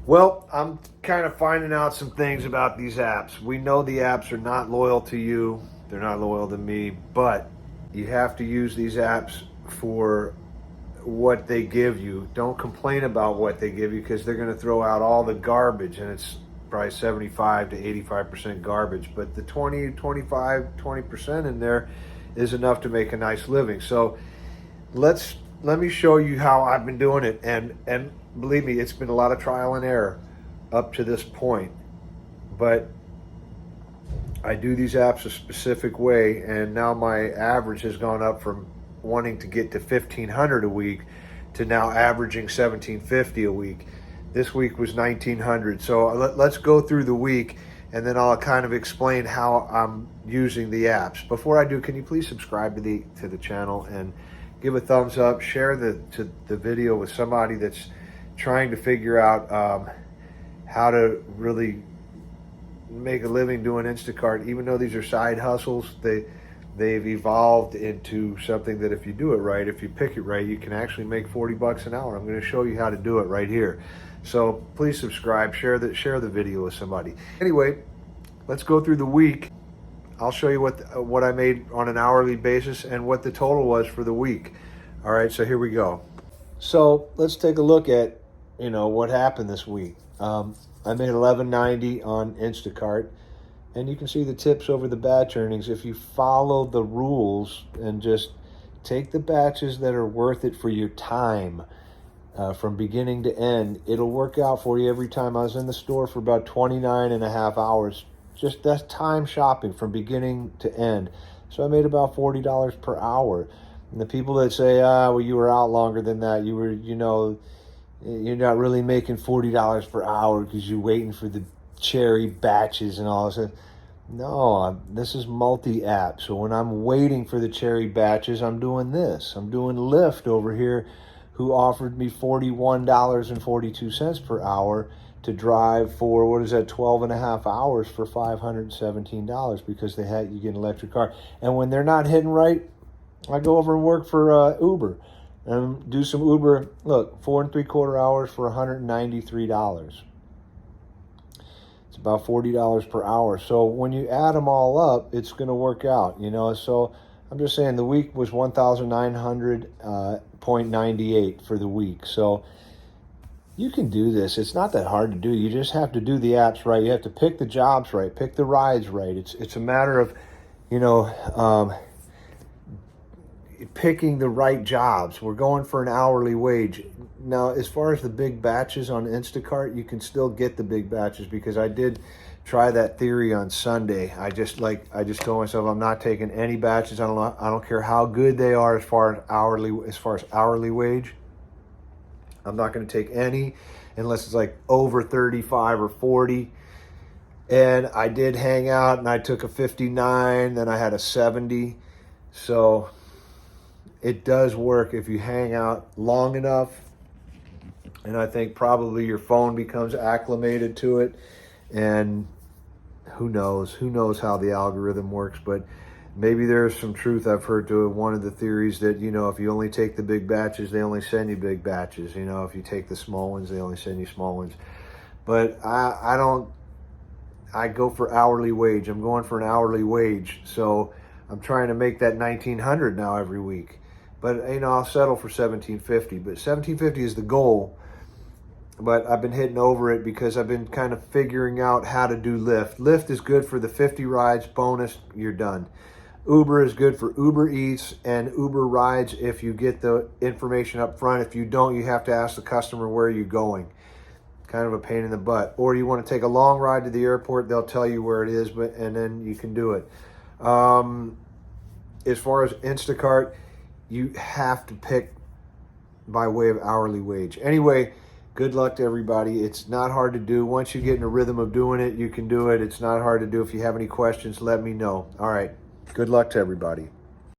Well, I'm kind of finding out some things about these apps. We know the apps are not loyal to you, they're not loyal to me, but you have to use these apps for what they give you. Don't complain about what they give you because they're going to throw out all the garbage, and it's probably 75 to 85% garbage, but the 20% in there is enough to make a nice living. So let me show you how I've been doing it, and believe me, it's been a lot of trial and error up to this point, but I do these apps a specific way, and now my average has gone up from wanting to get to 1,500 a week to now averaging 1,750 a week. This week was 1,900. So let's go through the week, and then I'll kind of explain how I'm using the apps. Before I do, can you please subscribe to the channel and give a thumbs up, share the video with somebody that's trying to figure out how to really make a living doing Instacart. Even though these are side hustles, they've evolved into something that if you do it right, if you pick it right, you can actually make 40 bucks an hour. I'm going to show you how to do it right here. So please subscribe, share the video with somebody. Anyway, let's go through the week. I'll show you what I made on an hourly basis and what the total was for the week. All right, so here we go. So let's take a look at what happened this week. I made $11.90 on Instacart, and you can see the tips over the batch earnings. If you follow the rules and just take the batches that are worth it for your time, from beginning to end, it'll work out for you every time. I was in the store for about 29 and a half hours. Just that's time shopping from beginning to end. So I made about $40 per hour. And the people that say, well, you were out longer than that, you were, you're not really making $40 per hour because you're waiting for the cherry batches and all this. No, this is multi-app. So when I'm waiting for the cherry batches, I'm doing this. I'm doing Lyft over here, who offered me $41.42 per hour to drive for, 12 and a half hours for $517 because you get an electric car. And when they're not hitting right, I go over and work for Uber and do some Uber. Look, 4 3/4 hours for $193. It's about $40 per hour. So when you add them all up, it's going to work out, So I'm just saying the week was 1,900.98 for the week. So you can do this. It's not that hard to do. You just have to do the apps right. You have to pick the jobs right, pick the rides right. It's a matter of, picking the right jobs. We're going for an hourly wage. Now, as far as the big batches on Instacart, you can still get the big batches because I did try that theory on Sunday. I just told myself I'm not taking any batches. I don't care how good they are as far as hourly wage. I'm not going to take any unless it's like over 35 or 40. And I did hang out and I took a 59, then I had a 70. So it does work if you hang out long enough. And I think probably your phone becomes acclimated to it. And who knows how the algorithm works, but maybe there's some truth. I've heard to one of the theories that, if you only take the big batches, they only send you big batches. If you take the small ones, they only send you small ones. But I go for hourly wage. I'm going for an hourly wage. So I'm trying to make that 1,900 now every week. But, I'll settle for 1,750. But 1,750 is the goal. But I've been hitting over it because I've been kind of figuring out how to do Lyft. Lyft is good for the 50 rides, bonus, you're done. Uber is good for Uber Eats and Uber rides if you get the information up front. If you don't, you have to ask the customer where you're going. Kind of a pain in the butt. Or you want to take a long ride to the airport, they'll tell you where it is, and then you can do it. As far as Instacart, you have to pick by way of hourly wage. Anyway, good luck to everybody. It's not hard to do. Once you get in a rhythm of doing it, you can do it. It's not hard to do. If you have any questions, let me know. All right. Good luck to everybody.